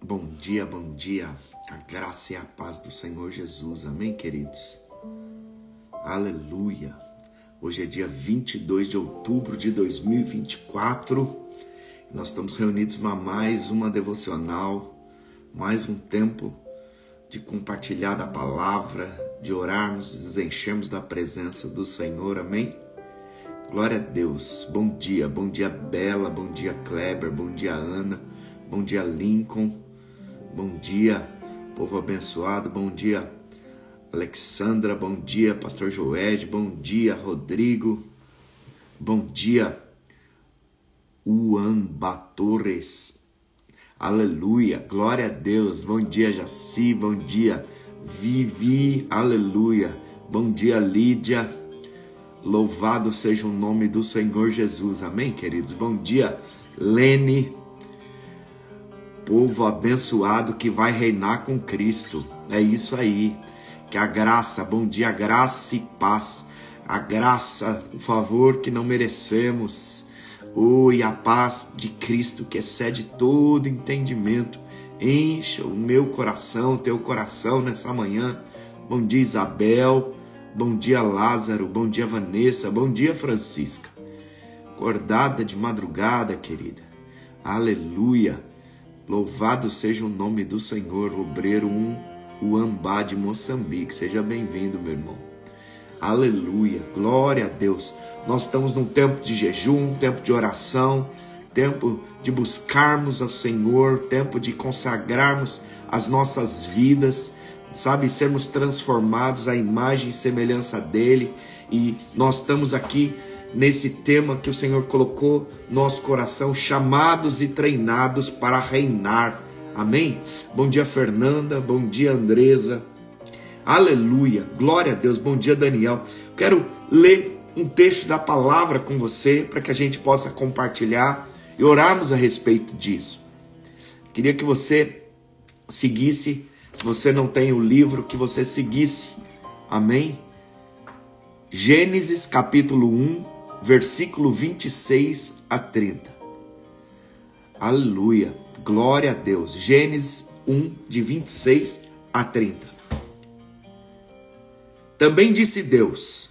Bom dia, a graça e a paz do Senhor Jesus, amém, queridos? Aleluia! Hoje é dia 22 de outubro de 2024, nós estamos reunidos para mais uma devocional, mais um tempo de compartilhar da palavra, de orarmos, de nos enchermos da presença do Senhor, amém? Glória a Deus, bom dia Bela, bom dia Kleber, bom dia Ana, bom dia Lincoln, bom dia povo abençoado, bom dia Alexandra, bom dia Pastor Joed, bom dia Rodrigo, bom dia Uamba Torres, aleluia, glória a Deus, bom dia Jaci, bom dia Vivi, aleluia, bom dia Lídia, louvado seja o nome do Senhor Jesus, amém, queridos? Bom dia, Lene, povo abençoado que vai reinar com Cristo, é isso aí, que a graça, bom dia, graça e paz, a graça, o favor que não merecemos, e a paz de Cristo que excede todo entendimento, encha o meu coração, teu coração nessa manhã, bom dia Isabel, bom dia Lázaro, bom dia Vanessa, bom dia Francisca, acordada de madrugada, querida, aleluia, louvado seja o nome do Senhor, obreiro Uambá de Moçambique, seja bem-vindo, meu irmão, aleluia, glória a Deus, nós estamos num tempo de jejum, tempo de oração, tempo de buscarmos ao Senhor, tempo de consagrarmos as nossas vidas, sabe, sermos transformados à imagem e semelhança dele, e nós estamos aqui nesse tema que o Senhor colocou no nosso coração, chamados e treinados para reinar, amém? Bom dia Fernanda, bom dia Andresa, aleluia, glória a Deus, bom dia Daniel. Quero ler um texto da palavra com você, para que a gente possa compartilhar e orarmos a respeito disso. Queria que você seguisse, se você não tem o livro, que você seguisse, amém? Gênesis capítulo 1, versículo 26 a 30. Aleluia, glória a Deus. Gênesis 1, de 26 a 30. Também disse Deus: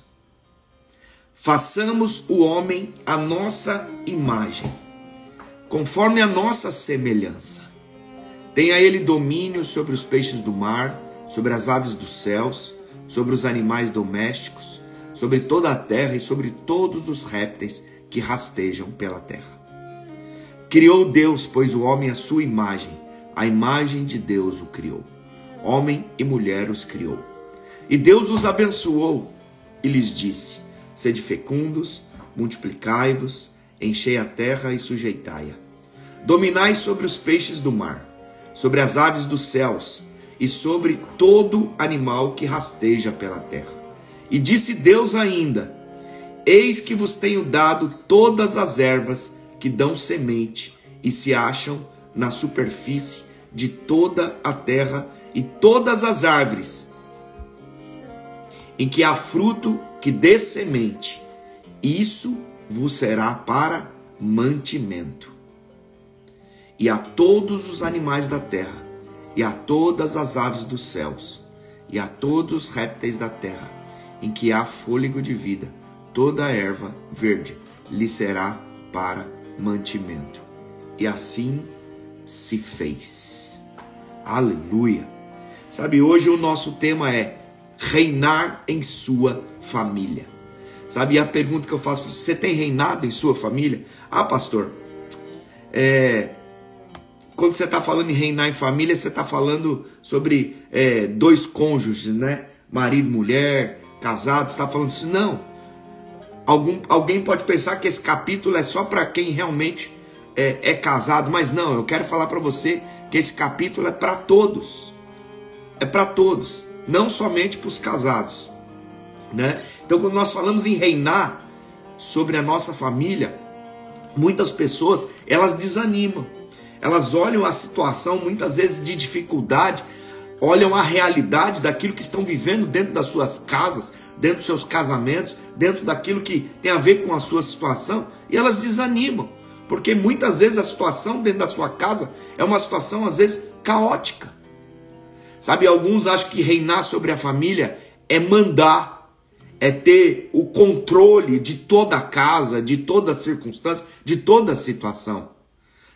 façamos o homem à nossa imagem, conforme a nossa semelhança. Tenha ele domínio sobre os peixes do mar, sobre as aves dos céus, sobre os animais domésticos, sobre toda a terra e sobre todos os répteis que rastejam pela terra. Criou Deus, pois, o homem à sua imagem, a imagem de Deus o criou. Homem e mulher os criou. E Deus os abençoou e lhes disse: sede fecundos, multiplicai-vos, enchei a terra e sujeitai-a. Dominai sobre os peixes do mar, sobre as aves dos céus e sobre todo animal que rasteja pela terra. E disse Deus ainda: eis que vos tenho dado todas as ervas que dão semente e se acham na superfície de toda a terra, e todas as árvores em que há fruto que dê semente, isso vos será para mantimento. E a todos os animais da terra, e a todas as aves dos céus, e a todos os répteis da terra, em que há fôlego de vida, toda a erva verde lhe será para mantimento. E assim se fez. Aleluia. Sabe, hoje o nosso tema é reinar em sua família. Sabe, a pergunta que eu faço para você: você tem reinado em sua família? Ah, pastor, quando você está falando em reinar em família, você está falando sobre dois cônjuges, né? Marido e mulher, casados, você está falando isso? Não. Alguém pode pensar que esse capítulo é só para quem realmente é casado, mas não, eu quero falar para você que esse capítulo é para todos. É para todos, não somente para os casados, né? Então, quando nós falamos em reinar sobre a nossa família, muitas pessoas, elas desanimam. Elas olham a situação, muitas vezes de dificuldade, olham a realidade daquilo que estão vivendo dentro das suas casas, dentro dos seus casamentos, dentro daquilo que tem a ver com a sua situação, e elas desanimam. Porque muitas vezes a situação dentro da sua casa é uma situação, às vezes, caótica. Sabe, alguns acham que reinar sobre a família é mandar, é ter o controle de toda a casa, de toda a circunstância, de toda a situação.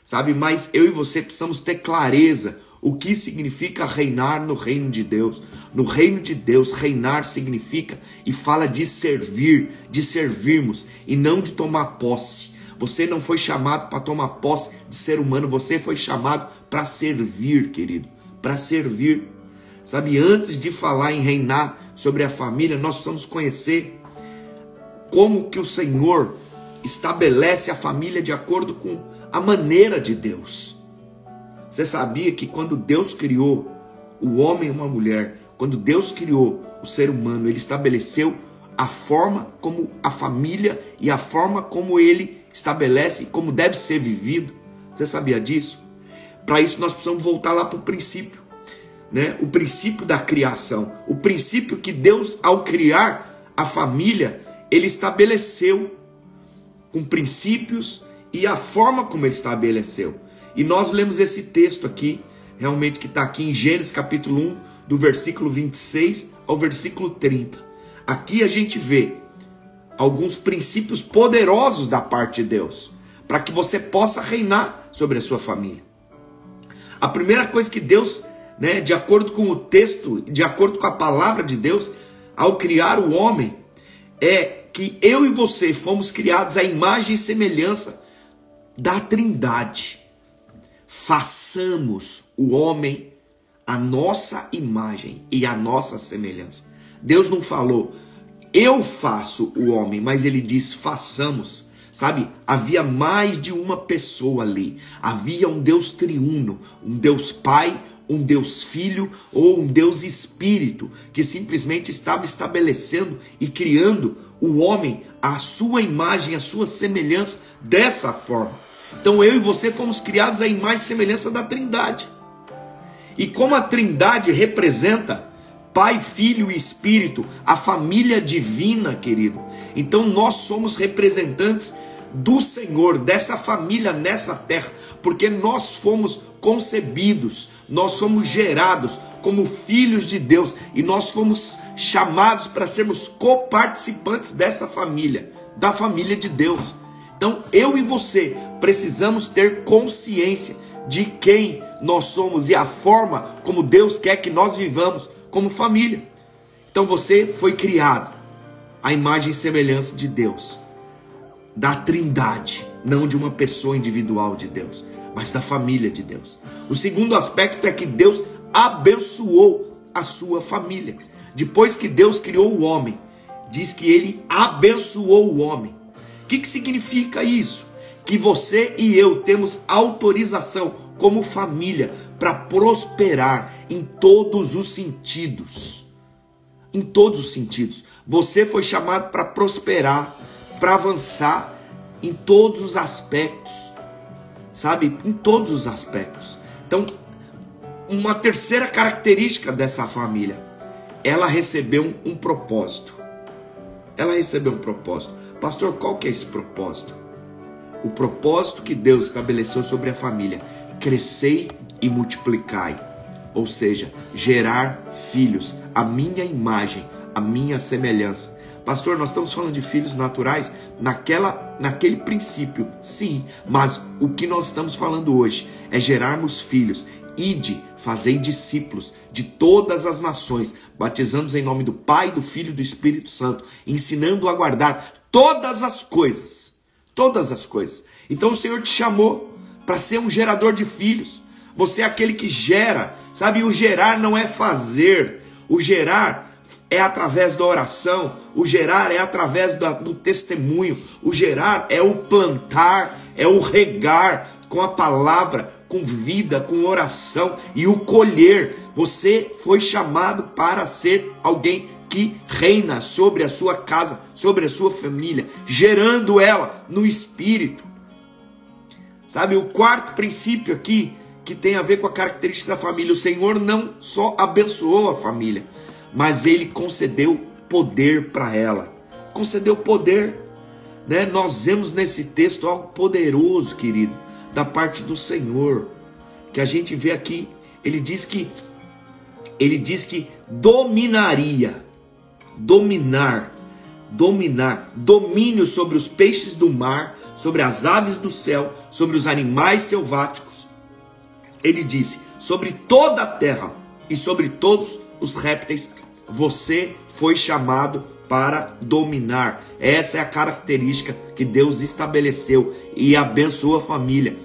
Sabe, mas eu e você precisamos ter clareza o que significa reinar no reino de Deus. No reino de Deus, reinar significa e fala de servir, de servirmos e não de tomar posse. Você não foi chamado para tomar posse de ser humano, você foi chamado para servir, querido, para servir. Sabe, antes de falar em reinar sobre a família, nós precisamos conhecer como que o Senhor estabelece a família de acordo com a maneira de Deus. Você sabia que quando Deus criou o homem e uma mulher, quando Deus criou o ser humano, Ele estabeleceu a forma como a família e a forma como Ele estabelece, como deve ser vivido? Você sabia disso? Para isso nós precisamos voltar lá para o princípio, né? O princípio da criação, o princípio que Deus, ao criar a família, Ele estabeleceu com princípios e a forma como Ele estabeleceu. E nós lemos esse texto aqui, realmente que está aqui em Gênesis capítulo 1, do versículo 26 ao versículo 30. Aqui a gente vê alguns princípios poderosos da parte de Deus, para que você possa reinar sobre a sua família. A primeira coisa que Deus, né, de acordo com o texto, de acordo com a palavra de Deus, ao criar o homem, é que eu e você fomos criados à imagem e semelhança da Trindade. Façamos o homem a nossa imagem e a nossa semelhança. Deus não falou, eu faço o homem, mas Ele diz, façamos. Sabe, havia mais de uma pessoa ali. Havia um Deus triuno, um Deus Pai, um Deus Filho ou um Deus Espírito, que simplesmente estava estabelecendo e criando o homem à sua imagem, à sua semelhança, dessa forma. Então eu e você fomos criados à imagem e semelhança da Trindade. E como a Trindade representa Pai, Filho e Espírito, a família divina, querido, então nós somos representantes do Senhor, dessa família nessa terra, porque nós fomos concebidos, nós fomos gerados como filhos de Deus, e nós fomos chamados para sermos coparticipantes dessa família, da família de Deus. Então eu e você precisamos ter consciência de quem nós somos e a forma como Deus quer que nós vivamos como família. Então você foi criado à imagem e semelhança de Deus, da Trindade, não de uma pessoa individual de Deus, mas da família de Deus. O segundo aspecto é que Deus abençoou a sua família. Depois que Deus criou o homem, diz que Ele abençoou o homem. O que significa isso? Que você e eu temos autorização como família para prosperar em todos os sentidos. Em todos os sentidos. Você foi chamado para prosperar, para avançar em todos os aspectos. Sabe? Em todos os aspectos. Então, uma terceira característica dessa família, ela recebeu um propósito. Ela recebeu um propósito. Pastor, qual que é esse propósito? O propósito que Deus estabeleceu sobre a família: crescei e multiplicai. Ou seja, gerar filhos, a minha imagem, a minha semelhança. Pastor, nós estamos falando de filhos naturais naquele princípio, sim, mas o que nós estamos falando hoje é gerarmos filhos. Ide, fazei discípulos de todas as nações, batizando-os em nome do Pai, do Filho e do Espírito Santo, ensinando a guardar todas as coisas. Todas as coisas. Então o Senhor te chamou para ser um gerador de filhos. Você é aquele que gera. Sabe, o gerar não é fazer. O gerar é através da oração. O gerar é através do testemunho. O gerar é o plantar, é o regar com a palavra, com vida, com oração. E o colher. Você foi chamado para ser alguém que reina sobre a sua casa, sobre a sua família, gerando ela no Espírito. Sabe, o quarto princípio aqui, que tem a ver com a característica da família: o Senhor não só abençoou a família, mas Ele concedeu poder para ela. Concedeu poder, né? Nós vemos nesse texto algo poderoso, querido, da parte do Senhor, que a gente vê aqui ele diz que dominaria, dominar, domínio sobre os peixes do mar, sobre as aves do céu, sobre os animais selváticos. Ele disse, sobre toda a terra e sobre todos os répteis, você foi chamado para dominar. Essa é a característica que Deus estabeleceu e abençoou a família.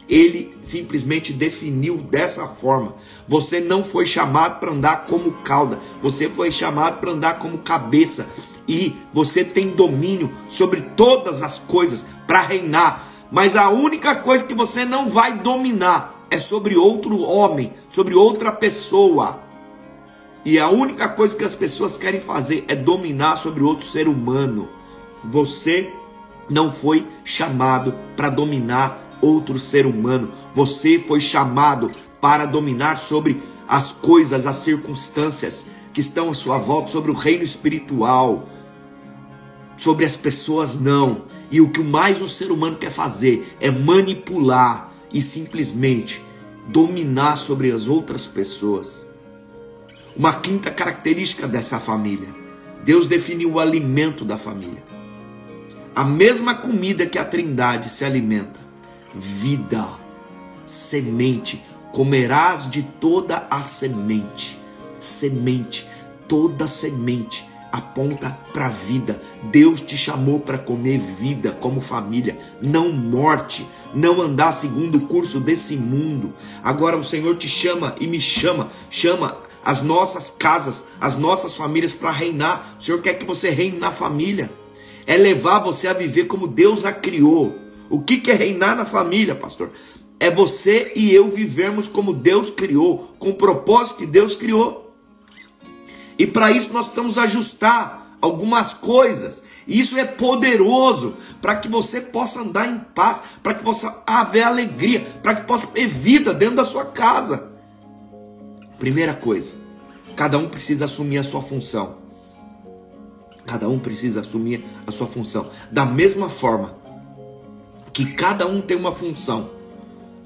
Ele simplesmente definiu dessa forma. Você não foi chamado para andar como cauda, você foi chamado para andar como cabeça. E você tem domínio sobre todas as coisas para reinar. Mas a única coisa que você não vai dominar é sobre outro homem, sobre outra pessoa. E a única coisa que as pessoas querem fazer é dominar sobre outro ser humano. Você não foi chamado para dominar outro ser humano. Você foi chamado para dominar sobre as coisas, as circunstâncias que estão à sua volta, sobre o reino espiritual. Sobre as pessoas não. E o que mais o ser humano quer fazer é manipular e simplesmente dominar sobre as outras pessoas. Uma quinta característica dessa família: Deus definiu o alimento da família. A mesma comida que a Trindade se alimenta: vida, semente. Comerás de toda a semente. Semente, toda semente aponta para a vida. Deus te chamou para comer vida como família, não morte, não andar segundo o curso desse mundo. Agora o Senhor te chama e me chama as nossas casas, as nossas famílias para reinar. O Senhor quer que você reine na família, é levar você a viver como Deus a criou. O que é reinar na família, pastor? É você e eu vivermos como Deus criou, com o propósito que Deus criou. E para isso nós precisamos ajustar algumas coisas. E isso é poderoso para que você possa andar em paz, para que possa haver alegria, para que possa ter vida dentro da sua casa. Primeira coisa, cada um precisa assumir a sua função. Cada um precisa assumir a sua função. Da mesma forma que cada um tem uma função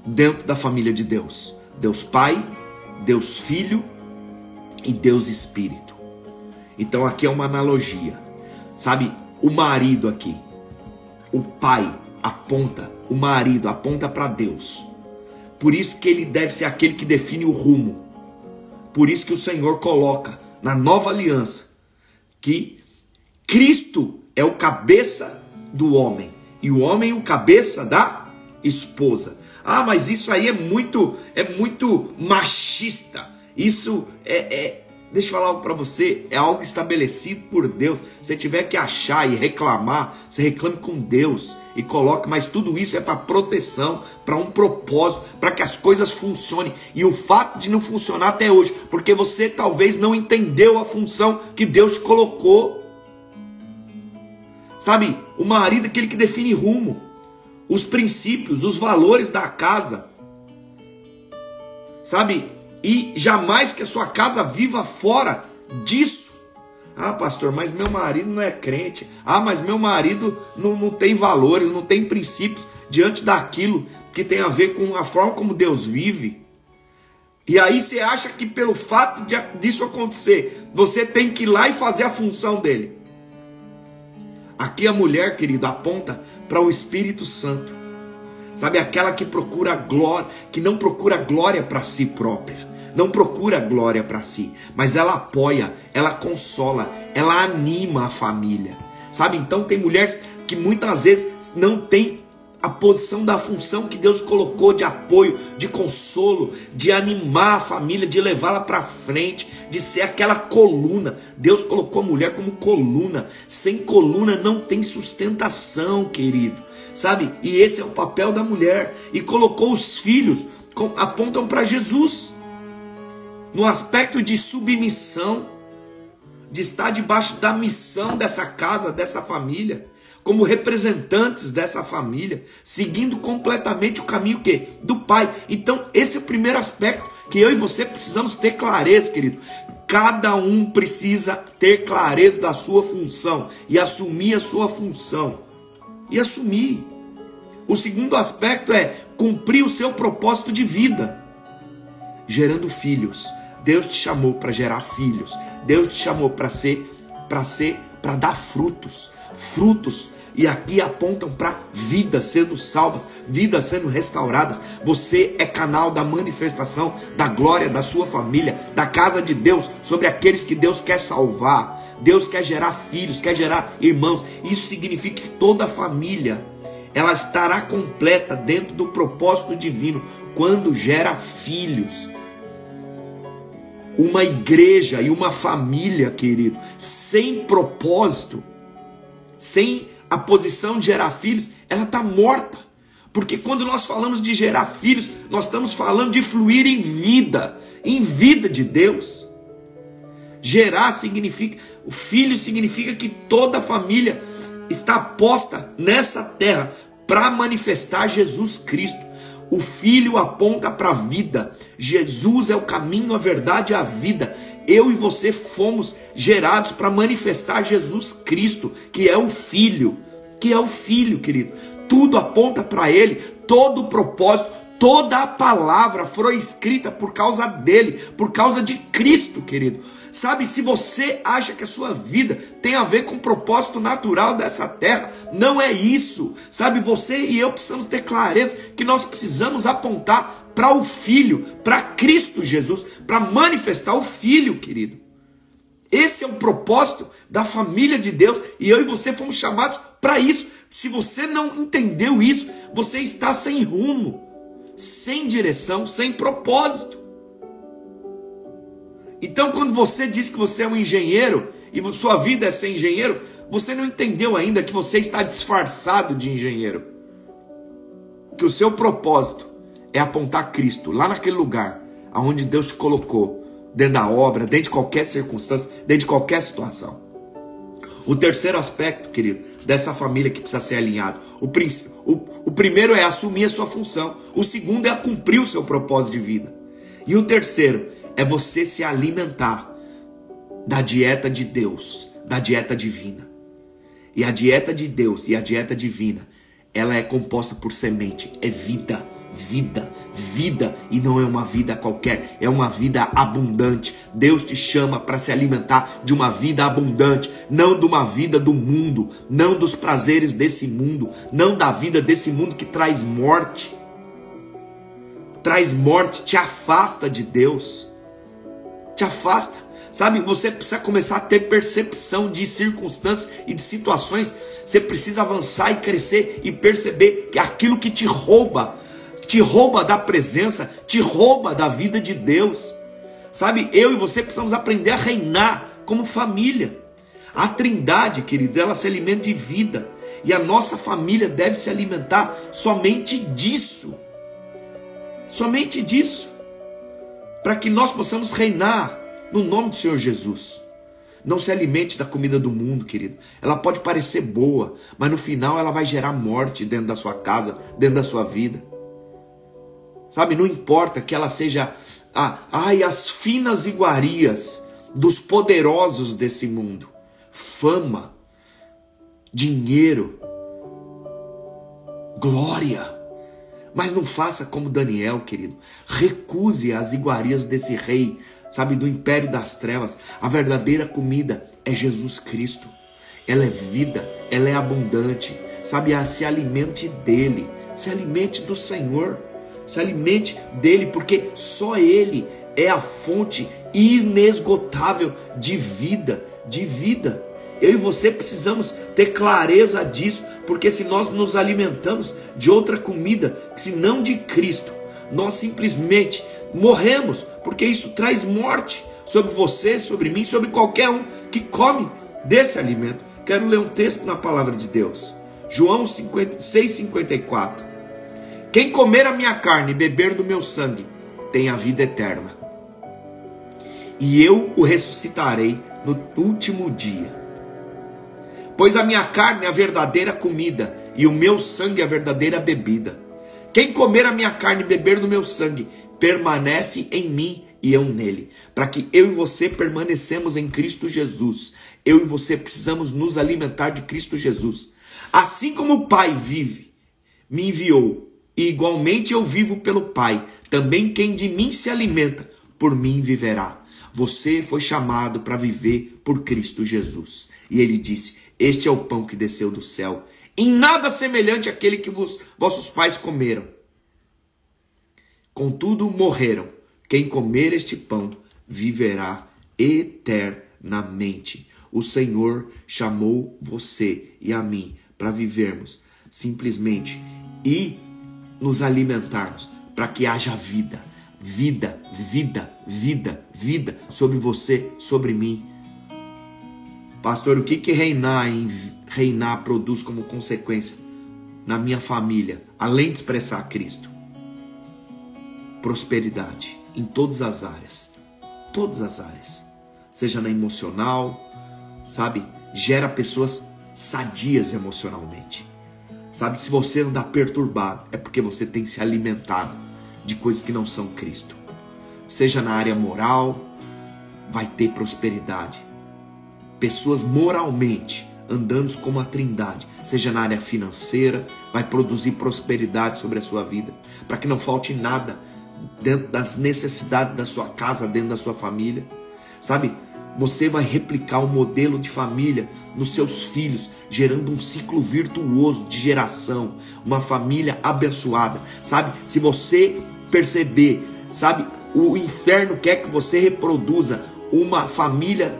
dentro da família de Deus. Deus Pai, Deus Filho e Deus Espírito. Então aqui é uma analogia. Sabe, o marido aqui, o pai aponta, o marido aponta para Deus. Por isso que ele deve ser aquele que define o rumo. Por isso que o Senhor coloca na nova aliança que Cristo é o cabeça do homem e o homem o cabeça da esposa. Ah, mas isso aí é muito machista. Isso deixa eu falar algo para você, é algo estabelecido por Deus. Se tiver que achar e reclamar, você reclame com Deus e coloque, mas tudo isso é para proteção, para um propósito, para que as coisas funcionem. E o fato de não funcionar até hoje, porque você talvez não entendeu a função que Deus colocou. Sabe, o marido é aquele que define rumo, os princípios, os valores da casa. Sabe, e jamais que a sua casa viva fora disso. Ah, pastor, mas meu marido não é crente. Ah, mas meu marido não tem valores, não tem princípios diante daquilo que tem a ver com a forma como Deus vive. E aí você acha que pelo fato disso acontecer, você tem que ir lá e fazer a função dele. Aqui a mulher, querido, aponta para o Espírito Santo. Sabe, aquela que procura glória, que não procura glória para si própria. Não procura glória para si, mas ela apoia, ela consola, ela anima a família. Sabe, então tem mulheres que muitas vezes não têm a posição da função que Deus colocou de apoio, de consolo, de animar a família, de levá-la para frente, de ser aquela coluna. Deus colocou a mulher como coluna. Sem coluna não tem sustentação, querido. Sabe, e esse é o papel da mulher. E colocou os filhos, apontam para Jesus. No aspecto de submissão, de estar debaixo da missão dessa casa, dessa família, como representantes dessa família, seguindo completamente o caminho do Pai. Então esse é o primeiro aspecto que eu e você precisamos ter clareza, querido. Cada um precisa ter clareza da sua função e assumir a sua função. E assumir. O segundo aspecto é cumprir o seu propósito de vida. gerando filhos. Deus te chamou para gerar filhos. Deus te chamou para dar frutos. Frutos. E aqui apontam para vidas sendo salvas, vidas sendo restauradas. Você é canal da manifestação da glória da sua família, da casa de Deus, sobre aqueles que Deus quer salvar. Deus quer gerar filhos, quer gerar irmãos. Isso significa que toda a família, ela estará completa dentro do propósito divino quando gera filhos. Uma igreja e uma família, querido, sem propósito, sem a posição de gerar filhos, ela está morta. Porque quando nós falamos de gerar filhos, nós estamos falando de fluir em vida de Deus. Gerar significa, o filho significa que toda a família está posta nessa terra para manifestar Jesus Cristo. O filho aponta para a vida. Jesus é o caminho, a verdade e a vida. Eu e você fomos gerados para manifestar Jesus Cristo, que é o Filho, querido. Tudo aponta para Ele, todo o propósito, toda a palavra foi escrita por causa dele, por causa de Cristo, querido. Sabe, se você acha que a sua vida tem a ver com o propósito natural dessa terra, não é isso. Sabe, você e eu precisamos ter clareza que nós precisamos apontar para o Filho, para Cristo Jesus, para manifestar o Filho, querido. Esse é o propósito da família de Deus, e eu e você fomos chamados para isso. Se você não entendeu isso, você está sem rumo, sem direção, sem propósito. Então, quando você diz que você é um engenheiro e sua vida é ser engenheiro, você não entendeu ainda que você está disfarçado de engenheiro. Que o seu propósito é apontar Cristo lá naquele lugar aonde Deus te colocou, dentro da obra, dentro de qualquer circunstância, dentro de qualquer situação. O terceiro aspecto, querido, dessa família que precisa ser alinhado, o primeiro é assumir a sua função, o segundo é cumprir o seu propósito de vida, e o terceiro é você se alimentar da dieta de Deus, da dieta divina. E a dieta de Deus e a dieta divina, ela é composta por semente, é vida, vida, vida, e não é uma vida qualquer, é uma vida abundante. Deus te chama para se alimentar de uma vida abundante, não de uma vida do mundo, não dos prazeres desse mundo, não da vida desse mundo que traz morte. Traz morte, te afasta de Deus. Te afasta, sabe? Você precisa começar a ter percepção de circunstâncias e de situações. Você precisa avançar e crescer e perceber que aquilo que te rouba da presença, te rouba da vida de Deus. Sabe? Eu e você precisamos aprender a reinar como família. A Trindade, querido, ela se alimenta de vida, e a nossa família deve se alimentar somente disso. Somente disso. Para que nós possamos reinar no nome do Senhor Jesus. Não se alimente da comida do mundo, querido. Ela pode parecer boa, mas no final ela vai gerar morte dentro da sua casa, dentro da sua vida. Sabe, não importa que ela seja as finas iguarias dos poderosos desse mundo. Fama, dinheiro, glória. Mas não faça como Daniel, querido. Recuse as iguarias desse rei, sabe, do império das trevas. A verdadeira comida é Jesus Cristo. Ela é vida, ela é abundante. Sabe, se alimente dele. Se alimente do Senhor. Se alimente dele, porque só ele é a fonte inesgotável de vida, de vida. Eu e você precisamos ter clareza disso, porque se nós nos alimentamos de outra comida, se não de Cristo, nós simplesmente morremos, porque isso traz morte sobre você, sobre mim, sobre qualquer um que come desse alimento. Quero ler um texto na palavra de Deus, João 6,54. Quem comer a minha carne e beber do meu sangue tem a vida eterna, e eu o ressuscitarei no último dia. Pois a minha carne é a verdadeira comida, e o meu sangue é a verdadeira bebida. Quem comer a minha carne e beber do meu sangue, permanece em mim e eu nele. Para que eu e você permanecemos em Cristo Jesus, eu e você precisamos nos alimentar de Cristo Jesus. Assim como o Pai vive, me enviou, e igualmente eu vivo pelo Pai, Também quem de mim se alimenta, por mim viverá. Você foi chamado para viver por Cristo Jesus. E ele disse: este é o pão que desceu do céu, em nada semelhante àquele que vossos pais comeram. Contudo morreram. Quem comer este pão viverá eternamente. O Senhor chamou você e a mim para vivermos simplesmente e nos alimentarmos, para que haja vida, vida, vida, vida, vida sobre você, sobre mim. Pastor, o que reinar produz como consequência na minha família, além de expressar Cristo? Prosperidade em todas as áreas, seja na emocional, sabe? Gera pessoas sadias emocionalmente, sabe? Se você andar perturbado, é porque você tem se alimentado de coisas que não são Cristo. Seja na área moral, vai ter prosperidade. Pessoas moralmente andando como a Trindade, seja na área financeira, vai produzir prosperidade sobre a sua vida, para que não falte nada dentro das necessidades da sua casa, dentro da sua família, sabe? Você vai replicar o modelo de família nos seus filhos, gerando um ciclo virtuoso de geração, uma família abençoada, sabe? Se você perceber, sabe, o inferno quer que você reproduza uma família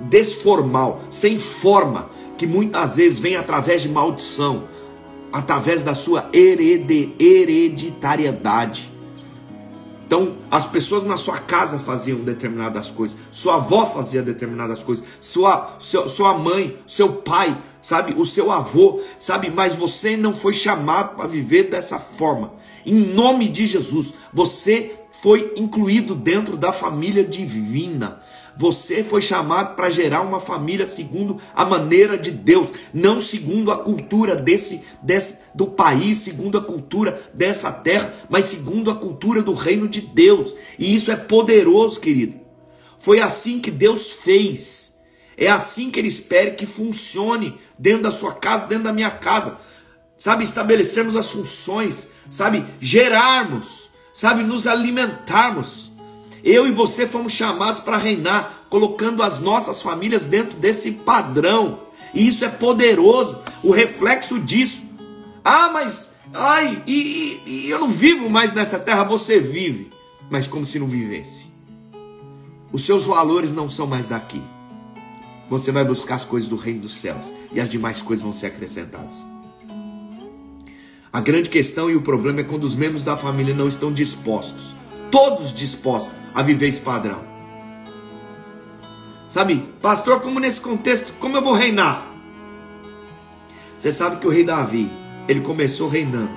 desformal, sem forma, que muitas vezes vem através de maldição, através da sua hereditariedade. Então, as pessoas na sua casa faziam determinadas coisas, sua avó fazia determinadas coisas, sua mãe, seu pai, sabe, o seu avô, sabe, mas você não foi chamado para viver dessa forma. Em nome de Jesus, você foi incluído dentro da família divina. Você foi chamado para gerar uma família segundo a maneira de Deus, não segundo a cultura do país, segundo a cultura dessa terra, mas segundo a cultura do reino de Deus. E isso é poderoso, querido. Foi assim que Deus fez. É assim que Ele espera que funcione dentro da sua casa, dentro da minha casa. Sabe, estabelecermos as funções, sabe, gerarmos, sabe, nos alimentarmos. Eu e você fomos chamados para reinar, colocando as nossas famílias dentro desse padrão. E isso é poderoso, o reflexo disso. Ah, mas, e eu não vivo mais nessa terra. Você vive, mas como se não vivesse. Os seus valores não são mais daqui. Você vai buscar as coisas do reino dos céus, e as demais coisas vão ser acrescentadas. A grande questão e o problema é quando os membros da família não estão dispostos, todos dispostos, a viver esse padrão. Sabe, pastor, como nesse contexto, como eu vou reinar? Você sabe que o rei Davi, ele começou reinando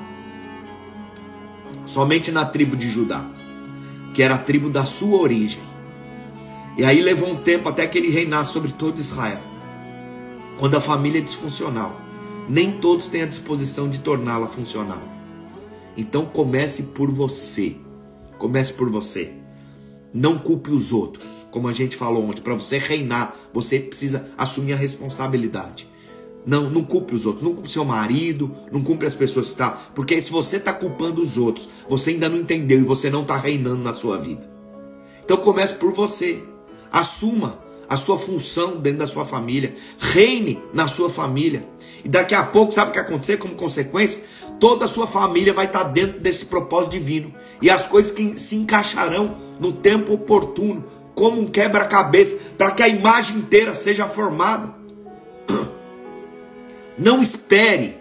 somente na tribo de Judá, que era a tribo da sua origem. E aí levou um tempo até que ele reinasse sobre todo Israel. Quando a família é disfuncional, nem todos têm a disposição de torná-la funcional. Então comece por você. Comece por você. Não culpe os outros. Como a gente falou ontem, para você reinar, você precisa assumir a responsabilidade. Não culpe os outros. Não culpe seu marido, não culpe as pessoas que estão. Porque se você está culpando os outros, você ainda não entendeu e você não está reinando na sua vida. Então comece por você. Assuma a sua função dentro da sua família. Reine na sua família. E daqui a pouco, sabe o que vai acontecer como consequência? Toda a sua família vai estar dentro desse propósito divino. E as coisas que se encaixarão no tempo oportuno, como um quebra-cabeça, para que a imagem inteira seja formada. Não espere.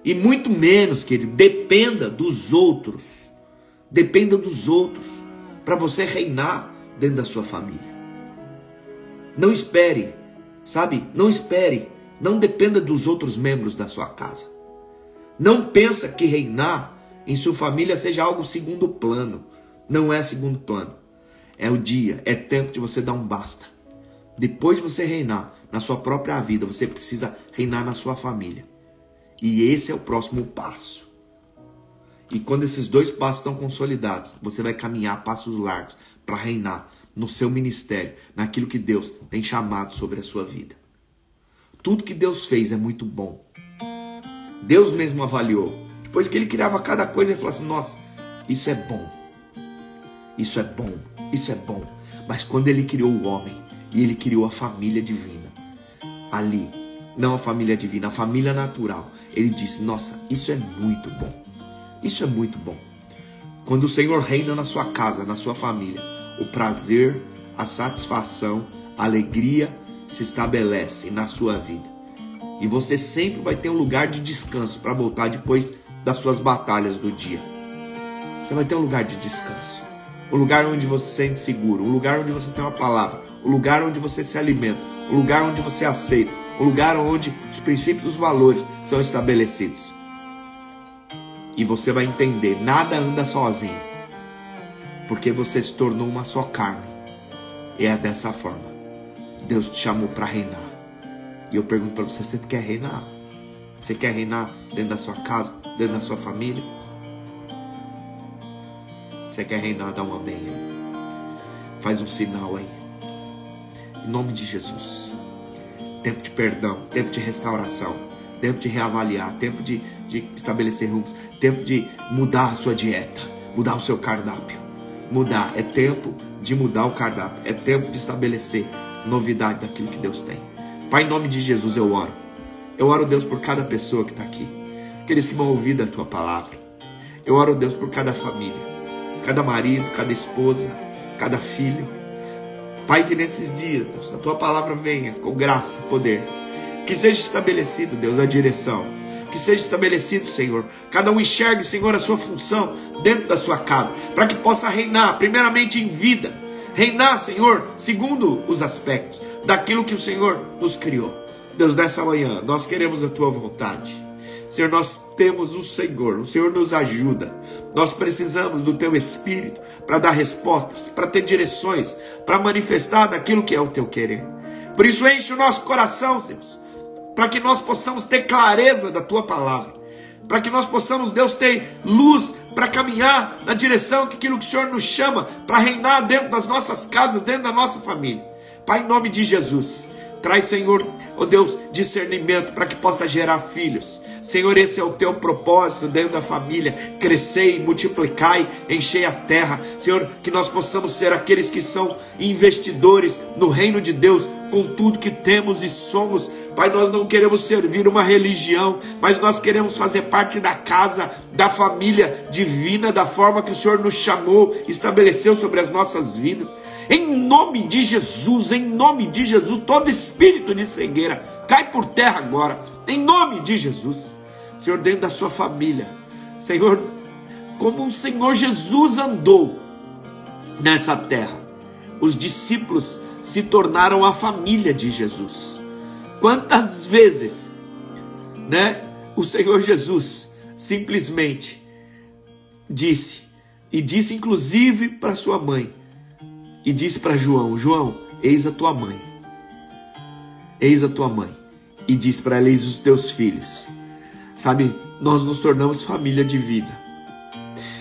E muito menos, querido, dependa dos outros. Dependa dos outros para você reinar dentro da sua família. Não espere, sabe? Não espere. Não dependa dos outros membros da sua casa. Não pensa que reinar em sua família seja algo segundo plano. Não é segundo plano. É o dia, é tempo de você dar um basta. Depois de você reinar na sua própria vida, você precisa reinar na sua família. E esse é o próximo passo. E quando esses dois passos estão consolidados, você vai caminhar passos largos para reinar no seu ministério, naquilo que Deus tem chamado sobre a sua vida. Tudo que Deus fez é muito bom. Deus mesmo avaliou Depois que ele criava cada coisa, ele falava assim, nossa, isso é bom. Isso é bom, isso é bom. Mas quando ele criou o homem e ele criou a família divina, ali, não a família divina, a família natural, ele disse, nossa, isso é muito bom. Isso é muito bom. Quando o Senhor reina na sua casa, na sua família, o prazer, a satisfação, a alegria se estabelece na sua vida. E você sempre vai ter um lugar de descanso para voltar depois das suas batalhas do dia. Você vai ter um lugar de descanso. Um lugar onde você se sente seguro. Um lugar onde você tem uma palavra. Um lugar onde você se alimenta. Um lugar onde você aceita. Um lugar onde os princípios e os valores são estabelecidos. E você vai entender, nada anda sozinho. Porque você se tornou uma só carne. E é dessa forma. Deus te chamou para reinar. E eu pergunto para você, você quer reinar? Você quer reinar dentro da sua casa, dentro da sua família? Você quer reinar? Dá um amém aí. Faz um sinal aí. Em nome de Jesus. Tempo de perdão, tempo de restauração, tempo de reavaliar, tempo de estabelecer rumos, tempo de mudar a sua dieta, mudar o seu cardápio. Mudar, é tempo de mudar o cardápio, é tempo de estabelecer novidade daquilo que Deus tem. Pai, em nome de Jesus eu oro. Eu oro, Deus, por cada pessoa que está aqui, aqueles que vão ouvir da Tua palavra. Eu oro, Deus, por cada família, cada marido, cada esposa, cada filho. Pai, que nesses dias, Deus, a Tua palavra venha com graça e poder. Que seja estabelecido, Deus, a direção. Que seja estabelecido, Senhor. Cada um enxergue, Senhor, a sua função dentro da sua casa. Para que possa reinar, primeiramente em vida. Reinar, Senhor, segundo os aspectos daquilo que o Senhor nos criou. Deus, nessa manhã, nós queremos a Tua vontade. Senhor, nós temos o Senhor nos ajuda. Nós precisamos do Teu Espírito para dar respostas, para ter direções, para manifestar daquilo que é o Teu querer. Por isso, enche o nosso coração, Deus, para que nós possamos ter clareza da Tua palavra. Para que nós possamos, Deus, ter luz para caminhar na direção daquilo que o Senhor nos chama para reinar dentro das nossas casas, dentro da nossa família. Pai, em nome de Jesus, traz, Senhor, ó Deus, discernimento para que possa gerar filhos. Senhor, esse é o Teu propósito dentro da família. Crescei, multiplicai, enchei a terra. Senhor, que nós possamos ser aqueles que são investidores no reino de Deus, com tudo que temos e somos. Pai, nós não queremos servir uma religião, mas nós queremos fazer parte da casa, da família divina, da forma que o Senhor nos chamou, estabeleceu sobre as nossas vidas. Em nome de Jesus, todo espírito de cegueira cai por terra agora, em nome de Jesus. Senhor, dentro da sua família, Senhor, como o Senhor Jesus andou nessa terra, os discípulos se tornaram a família de Jesus. Quantas vezes, né, o Senhor Jesus simplesmente disse, e disse inclusive para sua mãe, e disse para João, João, eis a tua mãe. Eis a tua mãe. E disse para ela, eis os teus filhos. Sabe, nós nos tornamos família de vida.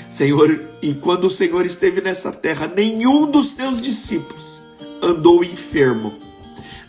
Senhor, e quando o Senhor esteve nessa terra, nenhum dos teus discípulos andou enfermo.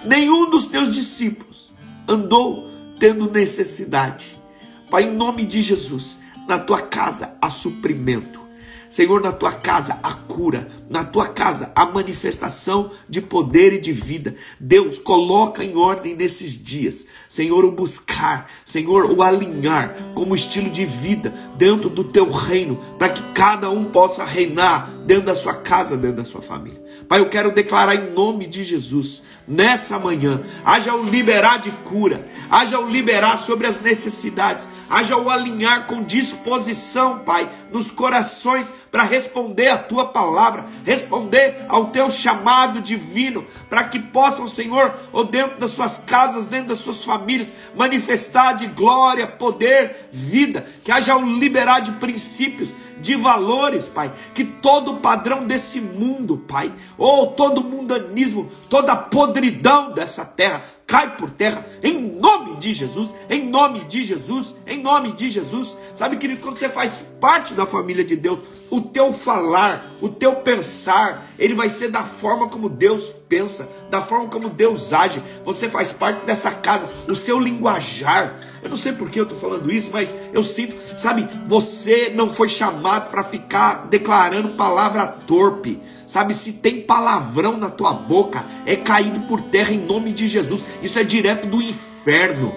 Nenhum dos teus discípulos andou tendo necessidade. Pai, em nome de Jesus, na tua casa há suprimento. Senhor, na tua casa a cura, na tua casa a manifestação de poder e de vida. Deus, coloca em ordem nesses dias, Senhor, o buscar, Senhor, o alinhar como estilo de vida dentro do teu reino, para que cada um possa reinar dentro da sua casa, dentro da sua família. Pai, eu quero declarar em nome de Jesus, nessa manhã, haja o liberar de cura, haja o liberar sobre as necessidades, haja o alinhar com disposição, Pai, nos corações, para responder a tua palavra, responder ao teu chamado divino, para que possam, Senhor, ou dentro das suas casas, dentro das suas famílias, manifestar de glória, poder, vida, que haja o liberar de princípios, de valores, Pai, que todo o padrão desse mundo, Pai, ou todo o mundanismo, toda a podridão dessa terra, cai por terra, em nome de Jesus, em nome de Jesus, em nome de Jesus. Sabe, querido, quando você faz parte da família de Deus, o teu falar, o teu pensar, ele vai ser da forma como Deus pensa, da forma como Deus age. Você faz parte dessa casa, o seu linguajar. Eu não sei por que eu estou falando isso, mas eu sinto, sabe, você não foi chamado para ficar declarando palavra torpe. Sabe, se tem palavrão na tua boca, é caído por terra em nome de Jesus. Isso é direto do inferno.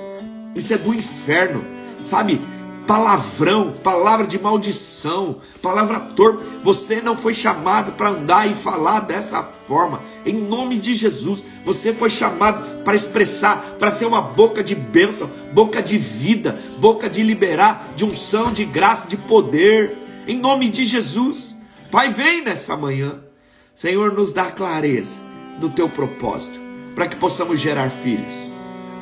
Isso é do inferno. Sabe, palavrão, palavra de maldição, palavra torpe. Você não foi chamado para andar e falar dessa forma. Em nome de Jesus, você foi chamado para expressar, para ser uma boca de bênção, boca de vida, boca de liberar, de unção, de graça, de poder. Em nome de Jesus. Pai, vem nessa manhã. Senhor, nos dá clareza do teu propósito, para que possamos gerar filhos,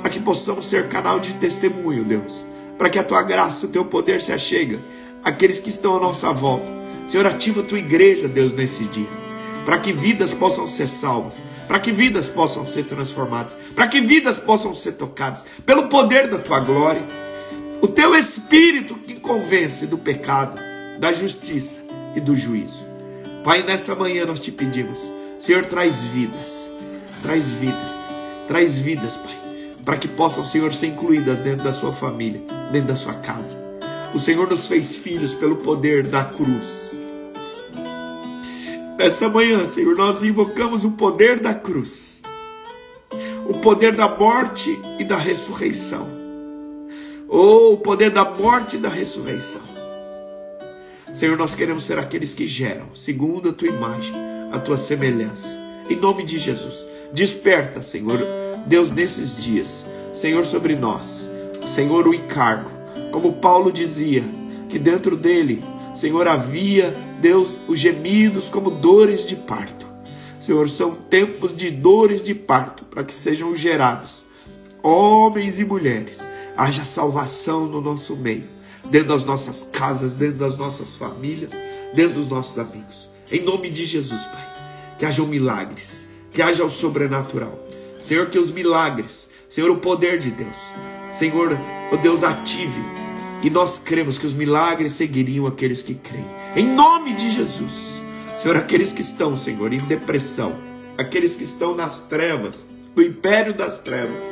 para que possamos ser canal de testemunho, Deus, para que a tua graça, o teu poder se achegue àqueles que estão à nossa volta. Senhor, ativa a tua igreja, Deus, nesses dias, para que vidas possam ser salvas, para que vidas possam ser transformadas, para que vidas possam ser tocadas, pelo poder da tua glória. O teu Espírito que convence do pecado, da justiça e do juízo. Pai, nessa manhã nós te pedimos, Senhor, traz vidas, Pai, para que possam, Senhor, ser incluídas dentro da sua família, dentro da sua casa. O Senhor nos fez filhos pelo poder da cruz. Nessa manhã, Senhor, nós invocamos o poder da cruz, o poder da morte e da ressurreição. Oh, o poder da morte e da ressurreição. Senhor, nós queremos ser aqueles que geram, segundo a tua imagem, a tua semelhança. Em nome de Jesus, desperta, Senhor, Deus, nesses dias, Senhor, sobre nós, Senhor, o encargo. Como Paulo dizia, que dentro dele, Senhor, havia, Deus, os gemidos como dores de parto. Senhor, são tempos de dores de parto, para que sejam gerados homens e mulheres. Haja salvação no nosso meio, dentro das nossas casas, dentro das nossas famílias, dentro dos nossos amigos. Em nome de Jesus, Pai, que hajam milagres, que haja o sobrenatural. Senhor, que os milagres, Senhor, o poder de Deus, Senhor, o Deus ative. E nós cremos que os milagres seguiriam aqueles que creem. Em nome de Jesus. Senhor, aqueles que estão, Senhor, em depressão, aqueles que estão nas trevas, no império das trevas,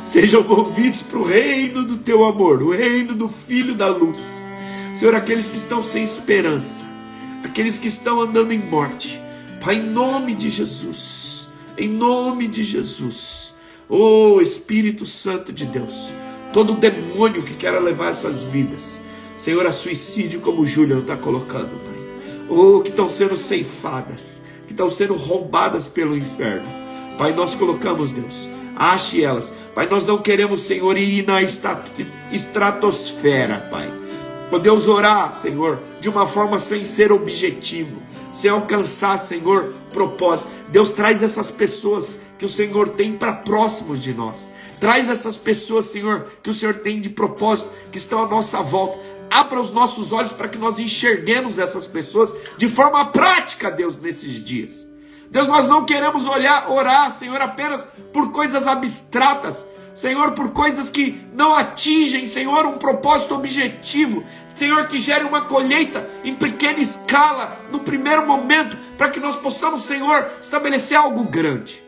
sejam movidos para o reino do teu amor, o reino do Filho da luz. Senhor, aqueles que estão sem esperança, aqueles que estão andando em morte, Pai, em nome de Jesus, em nome de Jesus, oh Espírito Santo de Deus, todo demônio que quer levar essas vidas, Senhor, a suicídio, como o Julian está colocando, Pai, oh, que estão sendo ceifadas, que estão sendo roubadas pelo inferno, Pai, nós colocamos, Deus, ache elas. Pai, nós não queremos, Senhor, ir na estratosfera, Pai. Podemos orar, Senhor, de uma forma sem ser objetivo, sem alcançar, Senhor, propósito. Deus, traz essas pessoas que o Senhor tem para próximos de nós. Traz essas pessoas, Senhor, que o Senhor tem de propósito, que estão à nossa volta. Abra os nossos olhos para que nós enxerguemos essas pessoas de forma prática, Deus, nesses dias. Deus, nós não queremos orar, Senhor, apenas por coisas abstratas, Senhor, por coisas que não atingem, Senhor, um propósito objetivo, Senhor, que gere uma colheita em pequena escala, no primeiro momento, para que nós possamos, Senhor, estabelecer algo grande.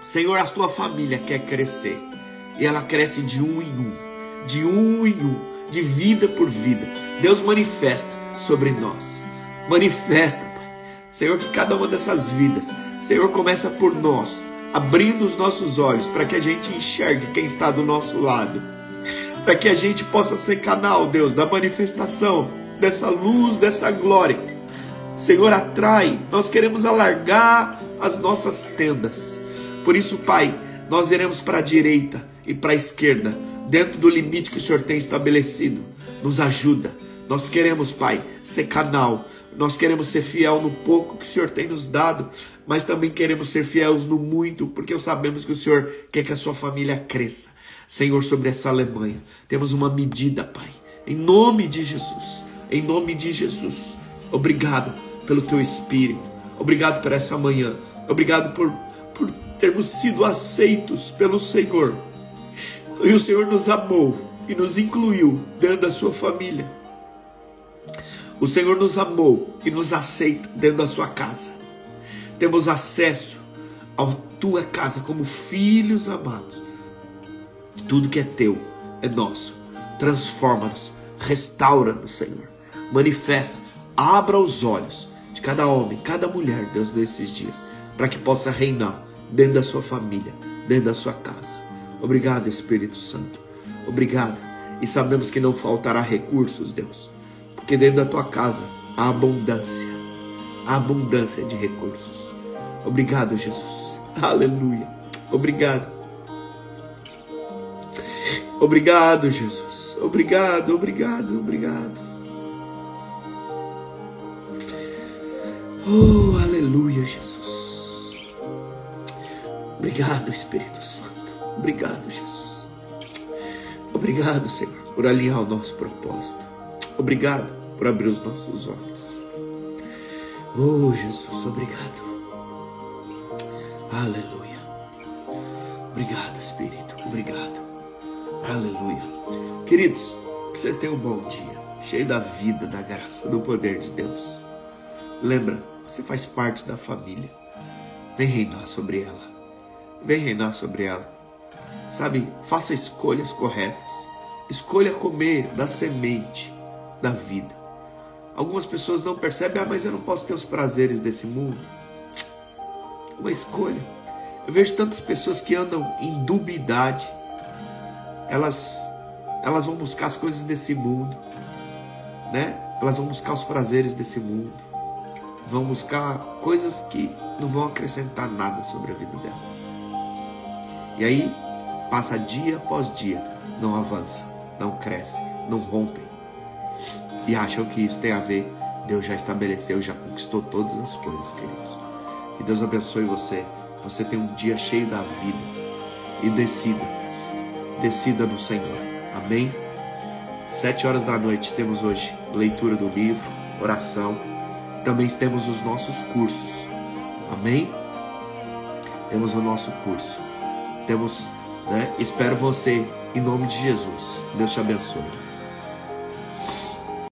Senhor, a tua família quer crescer, e ela cresce de um em um, de vida por vida. Deus, manifesta sobre nós, manifesta, Senhor, que cada uma dessas vidas, Senhor, começa por nós, abrindo os nossos olhos para que a gente enxergue quem está do nosso lado, para que a gente possa ser canal, Deus, da manifestação dessa luz, dessa glória. Senhor, atrai, nós queremos alargar as nossas tendas. Por isso, Pai, nós iremos para a direita e para a esquerda, dentro do limite que o Senhor tem estabelecido. Nos ajuda. Nós queremos, Pai, ser canal. Nós queremos ser fiel no pouco que o Senhor tem nos dado, mas também queremos ser fiéis no muito, porque sabemos que o Senhor quer que a sua família cresça. Senhor, sobre essa Alemanha, temos uma medida, Pai, em nome de Jesus, em nome de Jesus. Obrigado pelo teu Espírito, obrigado por essa manhã, obrigado por termos sido aceitos pelo Senhor. E o Senhor nos amou e nos incluiu dentro da sua família. O Senhor nos amou e nos aceita dentro da sua casa. Temos acesso à tua casa como filhos amados. Tudo que é teu é nosso. Transforma-nos, restaura-nos, Senhor. Manifesta, abra os olhos de cada homem, cada mulher, Deus, nesses dias, para que possa reinar dentro da sua família, dentro da sua casa. Obrigado, Espírito Santo. Obrigado. E sabemos que não faltará recursos, Deus, porque dentro da tua casa há abundância de recursos. Obrigado, Jesus. Aleluia. Obrigado. Obrigado, Jesus. Obrigado, obrigado, obrigado. Oh, aleluia, Jesus. Obrigado, Espírito Santo. Obrigado, Jesus. Obrigado, Senhor, por alinhar o nosso propósito. Obrigado por abrir os nossos olhos. Oh, Jesus, obrigado. Aleluia. Obrigado, Espírito. Obrigado. Aleluia. Queridos, que você tenha um bom dia, cheio da vida, da graça, do poder de Deus. Lembra, você faz parte da família. Vem reinar sobre ela. Vem reinar sobre ela. Sabe, faça escolhas corretas. Escolha comer da semente da vida. Algumas pessoas não percebem, mas eu não posso ter os prazeres desse mundo. Uma escolha. Eu vejo tantas pessoas que andam em dubiedade. Elas vão buscar as coisas desse mundo, né? Elas vão buscar os prazeres desse mundo. Vão buscar coisas que não vão acrescentar nada sobre a vida dela. E aí, passa dia após dia, não avança, não cresce, não rompem. E acham que isso tem a ver. Deus já estabeleceu, já conquistou todas as coisas, queridos. Que Deus abençoe você. Que você tenha um dia cheio da vida. E decida no Senhor. Amém? 7 horas da noite temos hoje leitura do livro, oração. Também temos os nossos cursos. Amém? Temos o nosso curso. Temos, né? Espero você em nome de Jesus. Deus te abençoe.